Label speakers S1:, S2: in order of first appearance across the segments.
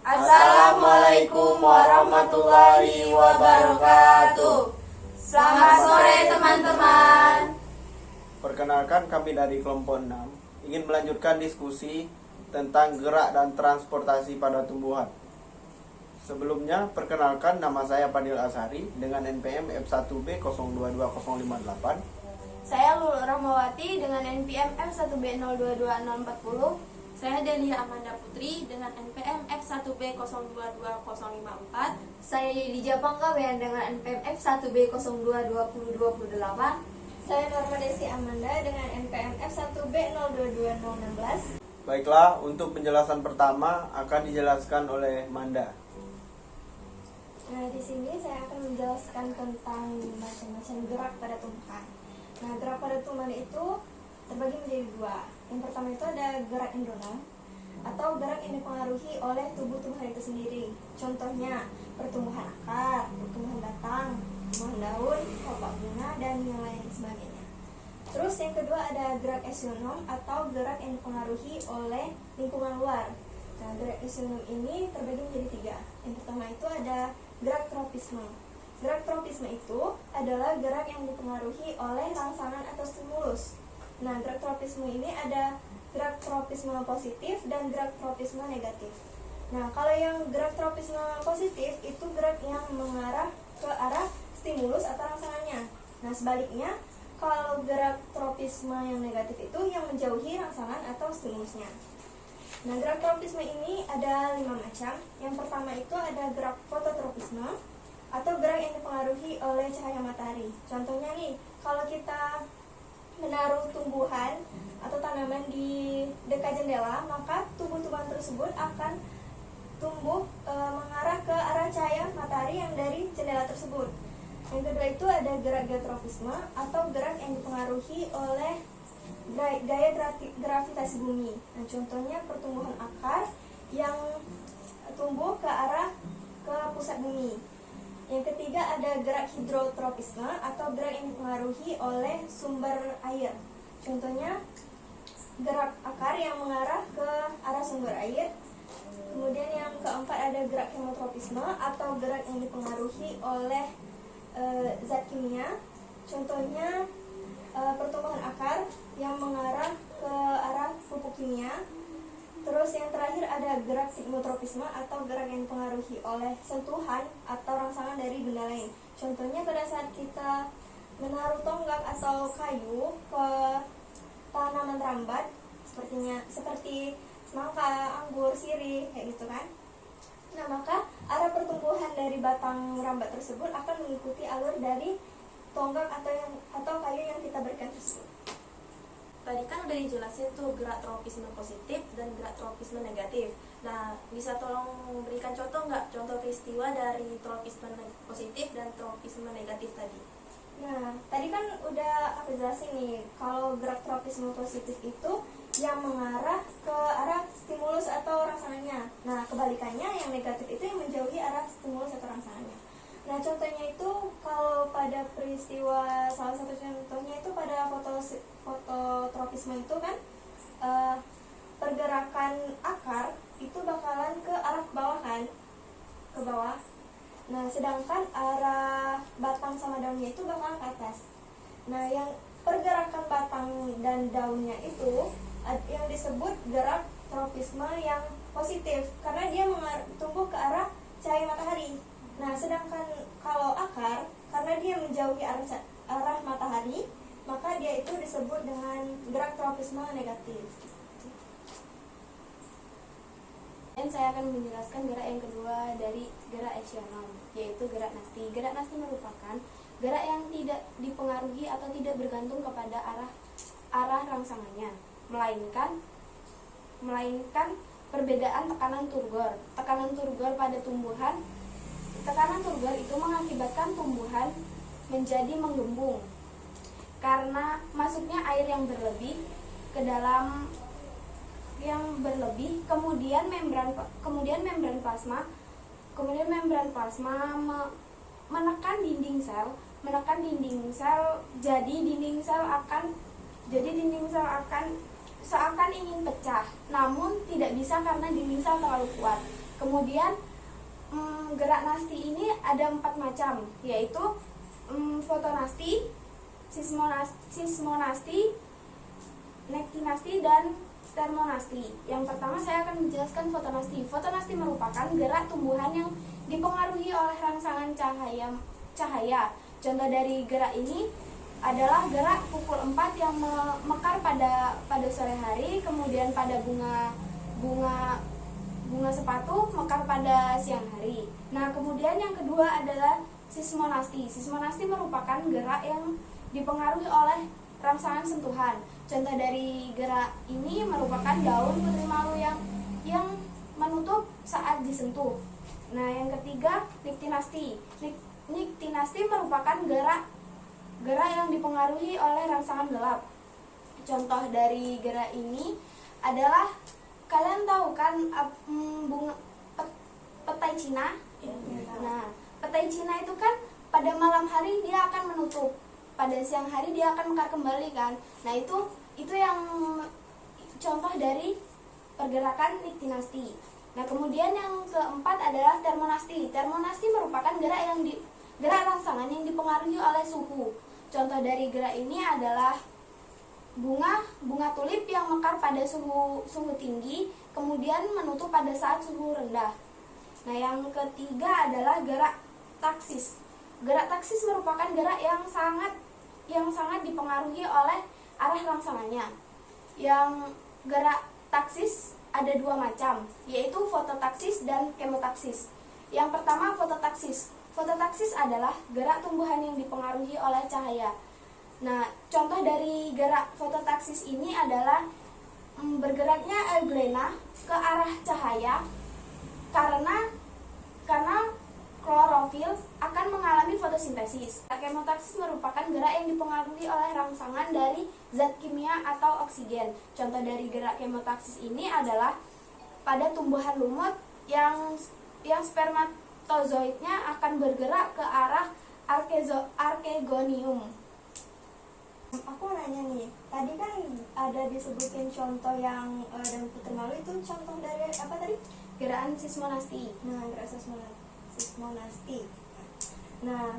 S1: Assalamualaikum warahmatullahi wabarakatuh. Selamat sore teman-teman.
S2: Perkenalkan, kami dari kelompok 6 ingin melanjutkan diskusi tentang gerak dan transportasi pada tumbuhan. Sebelumnya, perkenalkan, nama saya Fadil Ashari dengan NPM F1B 022058.
S3: Saya Lulu Rahmawati dengan NPM F1B 022040.
S4: Saya Delia Amanda Putri dengan NPM F1B 022054.
S5: Saya Yudija Panggabean dengan NPM F1B 022028.
S6: Saya Norma Desi Amanda dengan NPM F1B 022016.
S2: Baiklah, untuk penjelasan pertama akan dijelaskan oleh Manda.
S6: Nah, di sini saya akan menjelaskan tentang macam-macam gerak pada tumbuhan. Nah, gerak pada tumbuhan itu terbagi menjadi dua. Yang pertama itu ada gerak endonom atau gerak yang dipengaruhi oleh tubuh tumbuhan itu sendiri. Contohnya pertumbuhan akar, pertumbuhan batang, pertumbuhan daun, kelopak bunga, dan yang lain sebagainya. Terus yang kedua ada gerak eksionom atau gerak yang dipengaruhi oleh lingkungan luar. Nah, gerak eksionom ini terbagi menjadi tiga. Yang pertama itu ada gerak tropisme. Gerak tropisme itu adalah gerak yang dipengaruhi oleh rangsangan atau stimulus. Nah, gerak tropisme ini ada gerak tropisme positif dan gerak tropisme negatif. Nah, kalau yang gerak tropisme positif itu gerak yang mengarah ke arah stimulus atau rangsangannya. Nah, sebaliknya, kalau gerak tropisme yang negatif itu yang menjauhi rangsangan atau stimulusnya. Nah, gerak tropisme ini ada 5 macam. Yang pertama itu ada gerak fototropisme atau gerak yang dipengaruhi oleh cahaya matahari. Contohnya nih, kalau kita menaruh tumbuhan atau tanaman di dekat jendela, maka tumbuh-tumbuhan tersebut akan tumbuh mengarah ke arah cahaya matahari yang dari jendela tersebut. Yang kedua itu ada gerak geotropisme atau gerak yang dipengaruhi oleh gaya gravitasi bumi. Nah, contohnya pertumbuhan akar yang tumbuh ke arah ke pusat bumi. Yang ketiga ada gerak hidrotropisme atau gerak yang dipengaruhi oleh sumber air. Contohnya gerak akar yang mengarah ke arah sumber air. Kemudian yang keempat ada gerak hemotropisme atau gerak yang dipengaruhi oleh zat kimia. Contohnya pertumbuhan akar yang mengarah ke arah pupuk kimia. Terus yang terakhir ada gerak sigmotropisme atau gerak yang dipengaruhi oleh sentuhan atau rangsangan dari benda lain. Contohnya pada saat kita menaruh tonggak atau kayu ke tanaman rambat, seperti semangka, anggur, sirih, kayak gitu kan. Nah, maka arah pertumbuhan dari batang rambat tersebut akan mengikuti alur dari tonggak atau kayu yang kita berikan tersebut.
S4: Tadi kan udah dijelasin tuh gerak tropisme positif dan gerak tropisme negatif. Nah, bisa tolong berikan contoh nggak? Contoh peristiwa dari tropisme positif dan tropisme negatif tadi.
S6: Nah, tadi kan udah aku jelasin nih, kalau gerak tropisme positif itu yang mengarah ke arah stimulus atau rangsangannya. Nah, kebalikannya yang negatif itu yang menjauhi arah stimulus atau rangsangannya. Nah, contohnya itu kalau pada peristiwa, salah satu contohnya itu pada fototropisme itu kan pergerakan akar itu bakalan ke arah bawah kan, ke bawah. Nah, sedangkan arah batang sama daunnya itu bakalan ke atas. Nah, yang pergerakan batang dan daunnya itu yang disebut gerak tropisme yang positif karena dia tumbuh ke arah cahaya matahari. Nah, sedangkan kalau akar, karena dia menjauhi arah matahari, maka dia itu disebut dengan gerak tropisme negatif.
S3: Dan saya akan menjelaskan gerak yang kedua dari gerak eksionom, yaitu gerak nasti. Gerak nasti merupakan gerak yang tidak dipengaruhi atau tidak bergantung kepada arah rangsangannya, melainkan perbedaan tekanan turgor. Tekanan turgor pada tumbuhan, tekanan turgor itu mengakibatkan tumbuhan menjadi menggembung karena masuknya air yang berlebih ke dalam kemudian membran plasma menekan dinding sel, jadi dinding sel akan seakan ingin pecah, namun tidak bisa karena dinding sel terlalu kuat. Kemudian gerak nasti ini ada 4 macam, yaitu fotonasti, sismonasti, nektinasti, dan termonasti. Yang pertama saya akan menjelaskan fotonasti. Fotonasti merupakan gerak tumbuhan yang dipengaruhi oleh rangsangan cahaya. Contoh dari gerak ini adalah gerak pukul 4 yang mekar pada sore hari, kemudian pada bunga sepatu mekar pada siang hari. Nah, kemudian yang kedua adalah sismonasti. Sismonasti merupakan gerak yang dipengaruhi oleh rangsangan sentuhan. Contoh dari gerak ini merupakan daun putri malu yang menutup saat disentuh. Nah, yang ketiga niktinasti. Niktinasti merupakan gerak yang dipengaruhi oleh rangsangan gelap. Contoh dari gerak ini adalah, kalian tahu kan bunga petai Cina? Nah, petai Cina itu kan pada malam hari dia akan menutup, pada siang hari dia akan mekar kembali kan. Nah, itu yang contoh dari pergerakan niktinasti. Nah, kemudian yang keempat adalah termonasti. Termonasti merupakan gerak rangsangan yang dipengaruhi oleh suhu. Contoh dari gerak ini adalah bunga tulip yang mekar pada suhu tinggi, kemudian menutup pada saat suhu rendah. Nah, yang ketiga adalah gerak taksis. Gerak taksis merupakan gerak yang sangat dipengaruhi oleh arah rangsangannya. Yang gerak taksis ada 2 macam, yaitu fototaksis dan kemotaksis. Yang pertama, fototaksis. Fototaksis adalah gerak tumbuhan yang dipengaruhi oleh cahaya. Nah, contoh dari gerak fototaksis ini adalah bergeraknya euglena ke arah cahaya karena klorofil akan mengalami fotosintesis. Kemotaksis merupakan gerak yang dipengaruhi oleh rangsangan dari zat kimia atau oksigen. Contoh dari gerak kemotaksis ini adalah pada tumbuhan lumut yang spermatozoidnya akan bergerak ke arah archegonium.
S6: Aku nanya nih, tadi kan ada disebutin contoh yang daun putri malu itu contoh dari apa tadi?
S3: Gerakan sismonasti.
S6: Nah, gerak sismonasti. Nah,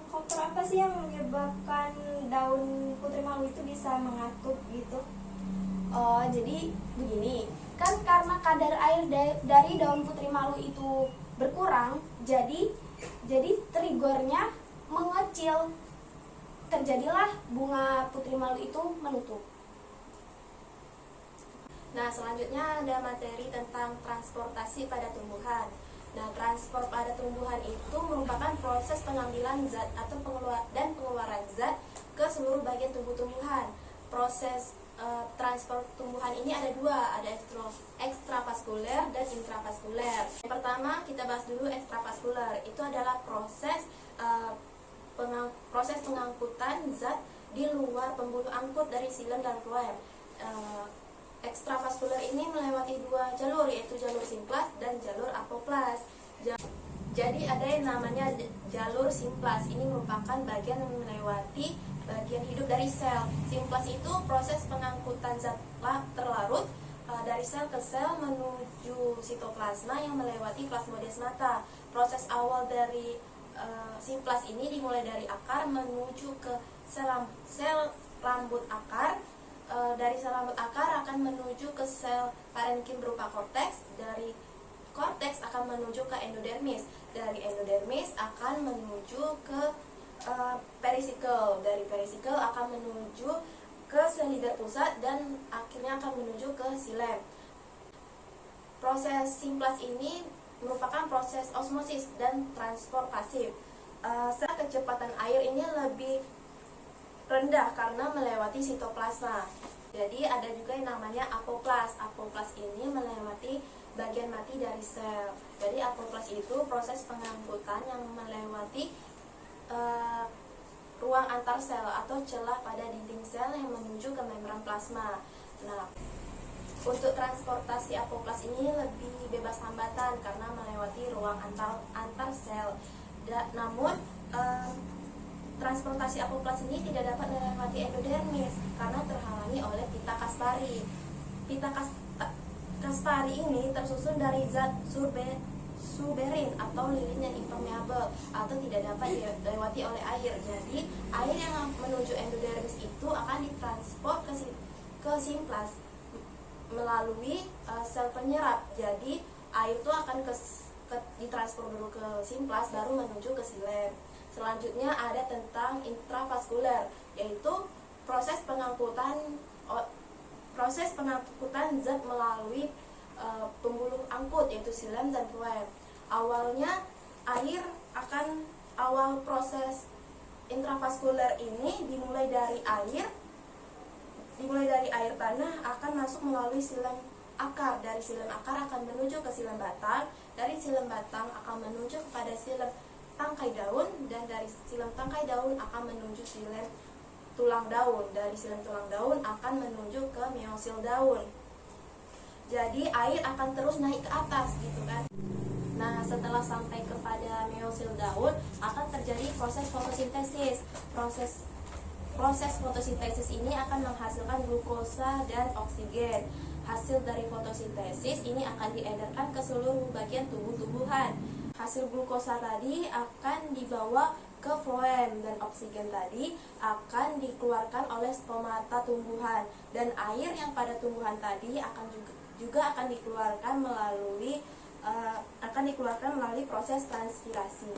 S6: faktor apa sih yang menyebabkan daun putri malu itu bisa mengatup gitu?
S3: Oh, jadi begini, kan karena kadar air dari daun putri malu itu berkurang, jadi triggernya mengecil, terjadilah bunga putri malu itu menutup.
S4: Nah, selanjutnya ada materi tentang transportasi pada tumbuhan. Nah, transport pada tumbuhan itu merupakan proses pengambilan zat atau pengeluaran zat ke seluruh bagian tubuh tumbuhan. Proses transport tumbuhan ini ada 2, ada ekstravaskuler dan intravaskuler. Yang pertama kita bahas dulu ekstravaskuler. Itu adalah proses pengangkutan zat di luar pembuluh angkut dari xilem dan floem. Ekstravaskuler ini melewati 2 jalur, yaitu jalur simplas dan jalur apoplas. Jadi ada yang namanya jalur simplas. Ini merupakan bagian yang melewati bagian hidup dari sel. Simplas itu proses pengangkutan zat terlarut dari sel ke sel menuju sitoplasma yang melewati plasmodesmata. Proses awal dari simplas ini dimulai dari akar menuju ke sel rambut akar. Dari sel rambut akar akan menuju ke sel parenkim berupa korteks. Dari korteks akan menuju ke endodermis. Dari endodermis akan menuju ke perisikel. Dari perisikel akan menuju ke sel lidah pusat dan akhirnya akan menuju ke xilem. Proses simplas ini merupakan proses osmosis dan transport pasif. Kecepatan air ini lebih rendah karena melewati sitoplasma. Jadi ada juga yang namanya apoplas. Apoplas ini melewati bagian mati dari sel. Jadi apoplas itu proses pengangkutan yang melewati ruang antar sel atau celah pada dinding sel yang menuju ke membran plasma. Nah, untuk transportasi apoplas ini lebih bebas hambatan karena melewati ruang antar sel. Namun transportasi apoplas ini tidak dapat melewati endodermis karena terhalangi oleh pita kaspari. Caspari ini tersusun dari zat suberin atau lilin yang impermeable atau tidak dapat dilewati oleh air. Jadi air yang menuju endodermis itu akan ditransport ke simplas melalui sel penyerap. Jadi air itu akan ditransport dulu ke simplas baru menuju ke silem. Selanjutnya ada tentang intravaskuler, yaitu proses pengangkutan zat melalui pembuluh angkut yaitu silem dan floem. Awalnya awal proses intravaskuler ini dimulai dari air tanah akan masuk melalui silem akar. Dari silem akar akan menuju ke silem batang, dari silem batang akan menuju kepada silem tangkai daun, dan dari silem tangkai daun akan menuju silem tulang daun. Dari silem tulang daun akan menuju ke meosil daun. Jadi air akan terus naik ke atas gitu kan. Nah, setelah sampai kepada meosil daun akan terjadi proses fotosintesis. Proses fotosintesis ini akan menghasilkan glukosa dan oksigen. Hasil dari fotosintesis ini akan diedarkan ke seluruh bagian tumbuh-tumbuhan. Hasil glukosa tadi akan dibawa ke floem dan oksigen tadi akan dikeluarkan oleh stomata tumbuhan, dan air yang pada tumbuhan tadi juga akan dikeluarkan melalui proses transpirasi.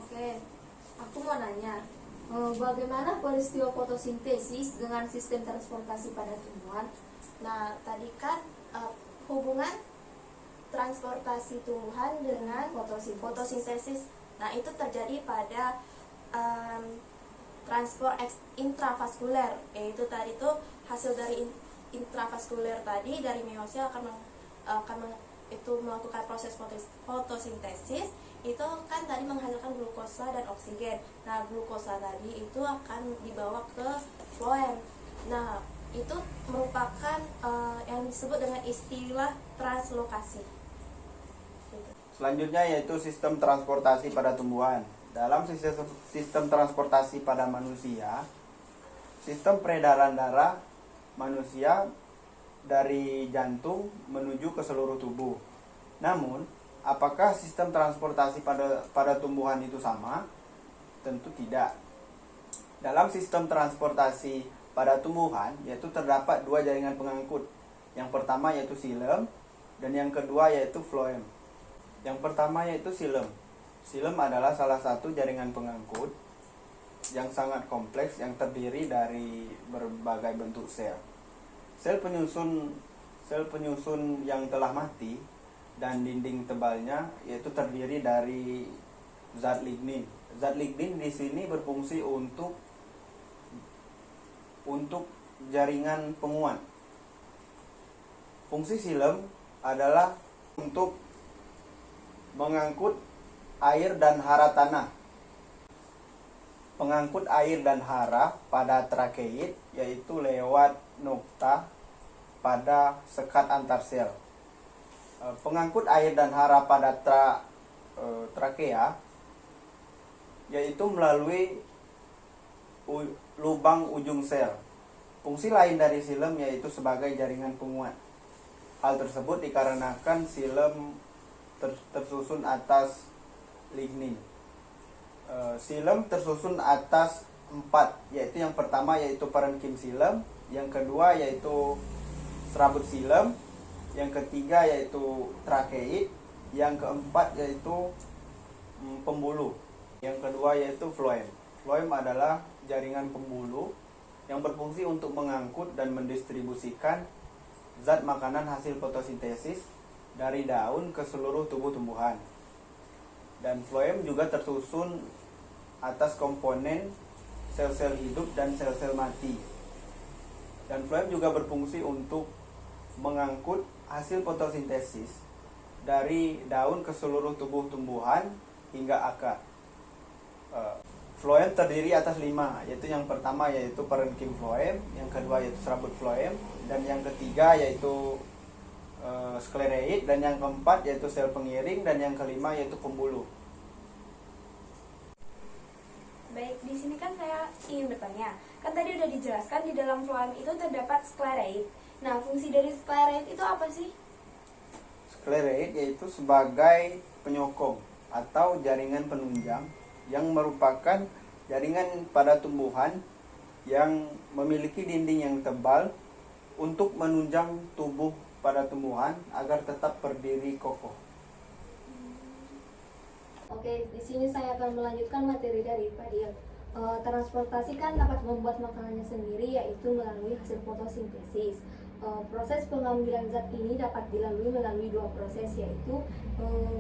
S5: Oke, aku mau nanya, bagaimana peristiwa fotosintesis dengan sistem transportasi pada tumbuhan?
S4: Nah, tadi kan hubungan transportasi tumbuhan dengan fotosintesis. Nah, itu terjadi pada transport intravaskuler, yaitu tadi itu hasil dari intravaskuler tadi dari meosil akan melakukan proses fotosintesis. Itu kan tadi menghasilkan glukosa dan oksigen. Nah, glukosa tadi itu akan dibawa ke floem. Nah, itu merupakan yang disebut dengan istilah translokasi.
S2: Selanjutnya yaitu sistem transportasi pada tumbuhan. Dalam sistem transportasi pada manusia, sistem peredaran darah manusia dari jantung menuju ke seluruh tubuh. Namun, apakah sistem transportasi pada tumbuhan itu sama? Tentu tidak. Dalam sistem transportasi pada tumbuhan, yaitu terdapat dua jaringan pengangkut. Yang pertama yaitu silem, dan yang kedua yaitu floem. Yang pertama yaitu silem. Silem adalah salah satu jaringan pengangkut yang sangat kompleks yang terdiri dari berbagai bentuk sel. Sel penyusun yang telah mati dan dinding tebalnya yaitu terdiri dari zat lignin. Zat lignin di sini berfungsi untuk jaringan penguat. Fungsi silem adalah untuk mengangkut air dan hara tanah. Pengangkut air dan hara pada trakeit yaitu lewat nokta pada sekat antar sel. Pengangkut air dan hara pada trakea yaitu melalui lubang ujung sel. Fungsi lain dari silem yaitu sebagai jaringan penguat. Hal tersebut dikarenakan silem tersusun atas lignin. Silem tersusun atas 4, yaitu yang pertama yaitu parenkim silem, yang kedua yaitu serabut silem, yang ketiga yaitu trakeit, yang keempat yaitu pembuluh, yang kedua yaitu floem. Floem adalah jaringan pembuluh yang berfungsi untuk mengangkut dan mendistribusikan zat makanan hasil fotosintesis dari daun ke seluruh tubuh tumbuhan. Dan floem juga tersusun atas komponen sel-sel hidup dan sel-sel mati. Dan floem juga berfungsi untuk mengangkut hasil fotosintesis dari daun ke seluruh tubuh tumbuhan hingga akar. Floem terdiri atas 5, yaitu yang pertama yaitu parenkim floem, yang kedua yaitu serabut floem, dan yang ketiga yaitu sklereit, dan yang keempat yaitu sel pengiring, dan yang kelima yaitu pembuluh.
S3: Baik, di sini kan saya ingin bertanya. Kan tadi udah dijelaskan di dalam floem itu terdapat sklereit.
S6: Nah, fungsi dari skleroid itu apa sih?
S2: Skleroid yaitu sebagai penyokong atau jaringan penunjang yang merupakan jaringan pada tumbuhan yang memiliki dinding yang tebal untuk menunjang tubuh pada tumbuhan agar tetap berdiri kokoh.
S5: Oke, di sini saya akan melanjutkan materi dari Fadil. Transportasi kan dapat membuat makanannya sendiri, yaitu melalui hasil fotosintesis. Proses pengambilan zat ini dapat dilalui melalui dua proses, yaitu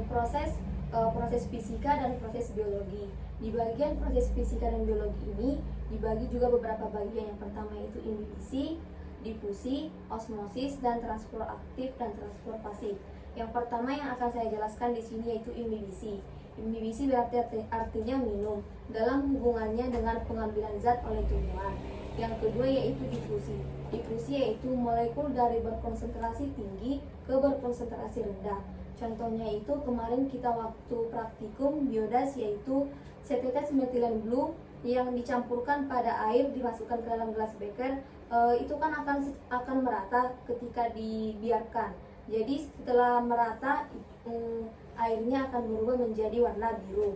S5: proses fisika dan proses biologi. Di bagian proses fisika dan biologi ini dibagi juga beberapa bagian. Yang pertama yaitu imbibisi, difusi, osmosis, dan transport aktif dan transport pasif. Yang pertama yang akan saya jelaskan di sini yaitu imbibisi. Imbibisi berarti artinya minum dalam hubungannya dengan pengambilan zat oleh tumbuhan. Yang kedua yaitu difusi. Difusi yaitu molekul dari berkonsentrasi tinggi ke berkonsentrasi rendah. Contohnya itu kemarin kita waktu praktikum biodas yaitu setetes metilen blue yang dicampurkan pada air dimasukkan ke dalam gelas beker, itu kan akan merata ketika dibiarkan. Jadi setelah merata airnya akan berubah menjadi warna biru.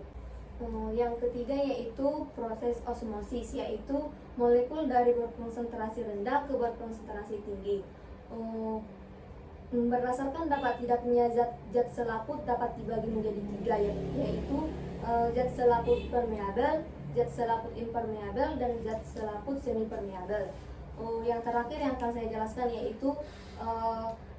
S5: Yang ketiga yaitu proses osmosis, yaitu molekul dari berkonsentrasi rendah ke berkonsentrasi tinggi. Berdasarkan dapat tidaknya zat selaput dapat dibagi menjadi tiga, yaitu zat selaput permeabel, zat selaput impermeabel, dan zat selaput semi-permeabel. Yang terakhir yang akan saya jelaskan yaitu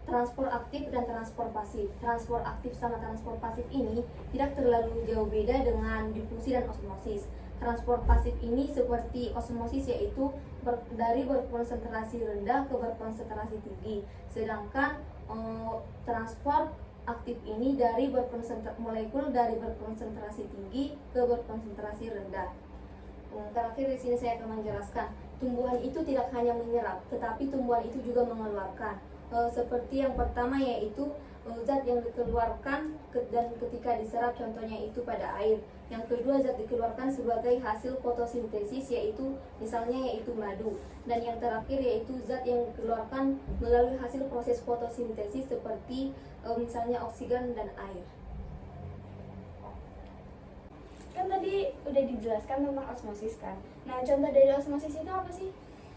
S5: transport aktif dan transport pasif. Transport aktif sama transport pasif ini tidak terlalu jauh beda dengan difusi dan osmosis. Transport pasif ini seperti osmosis, yaitu dari berkonsentrasi rendah ke berkonsentrasi tinggi. Sedangkan transport aktif ini dari molekul dari berkonsentrasi tinggi ke berkonsentrasi rendah. Terakhir di sini saya akan menjelaskan, tumbuhan itu tidak hanya menyerap, tetapi tumbuhan itu juga mengeluarkan. Seperti yang pertama yaitu zat yang dikeluarkan dan ketika diserap, contohnya itu pada air. Yang kedua zat dikeluarkan sebagai hasil fotosintesis, yaitu misalnya yaitu madu. Dan yang terakhir yaitu zat yang dikeluarkan melalui hasil proses fotosintesis seperti misalnya oksigen dan air.
S3: Kan tadi udah dijelaskan tentang osmosis kan. Nah, contoh dari osmosis itu apa sih?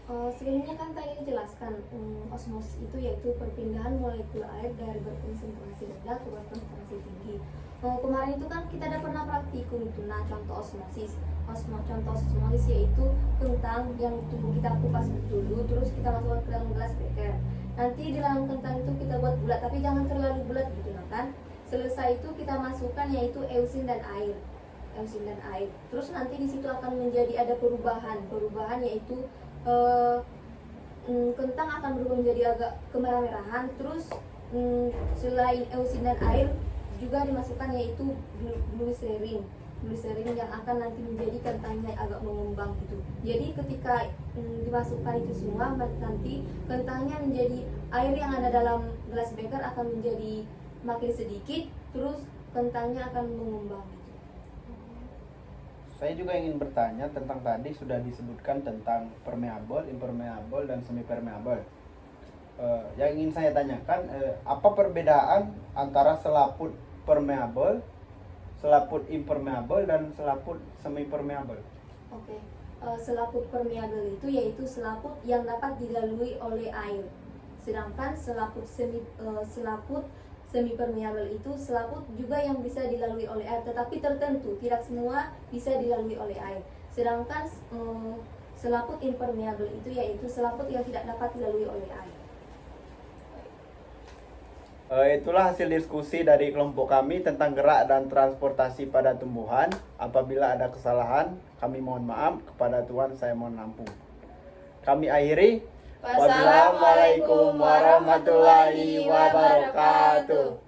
S5: Sebelumnya kan tadi dijelaskan, osmosis itu yaitu perpindahan molekul air dari berkonsentrasi rendah ke berkonsentrasi tinggi. Kemarin itu kan kita ada pernah praktikum itu. Nah, contoh osmosis. Contoh osmosis yaitu kentang yang tubuh kita kupas dulu, terus kita masukkan ke dalam gelas beker. Nanti di dalam kentang itu kita buat bulat, tapi jangan terlalu bulat gitu kan. Selesai itu kita masukkan yaitu eusin dan air. Terus nanti di situ akan menjadi ada perubahan yaitu kentang akan berubah menjadi agak kemerah-merahan. Terus selain eusin dan air juga dimasukkan yaitu glycerin yang akan nanti menjadi kentangnya agak mengembang gitu. Jadi ketika dimasukkan itu semua, nanti kentangnya menjadi air yang ada dalam gelas beker akan menjadi makin sedikit, terus kentangnya akan mengembang gitu.
S2: Saya juga ingin bertanya tentang tadi sudah disebutkan tentang permeabel, impermeabel, dan semi-permeabel. Yang ingin saya tanyakan, apa perbedaan antara selaput permeabel, selaput impermeabel, dan selaput semi-permeabel?
S5: Oke. Selaput permeabel itu yaitu selaput yang dapat dilalui oleh air. Sedangkan selaput semi-permeabel itu selaput juga yang bisa dilalui oleh air, tetapi tertentu, tidak semua bisa dilalui oleh air. Sedangkan selaput impermeabel itu yaitu selaput yang tidak dapat dilalui oleh air.
S2: Itulah hasil diskusi dari kelompok kami tentang gerak dan transportasi pada tumbuhan. Apabila ada kesalahan, kami mohon maaf. Kepada Tuhan saya mohon ampun. Kami akhiri.
S1: Wassalamualaikum warahmatullahi wabarakatuh.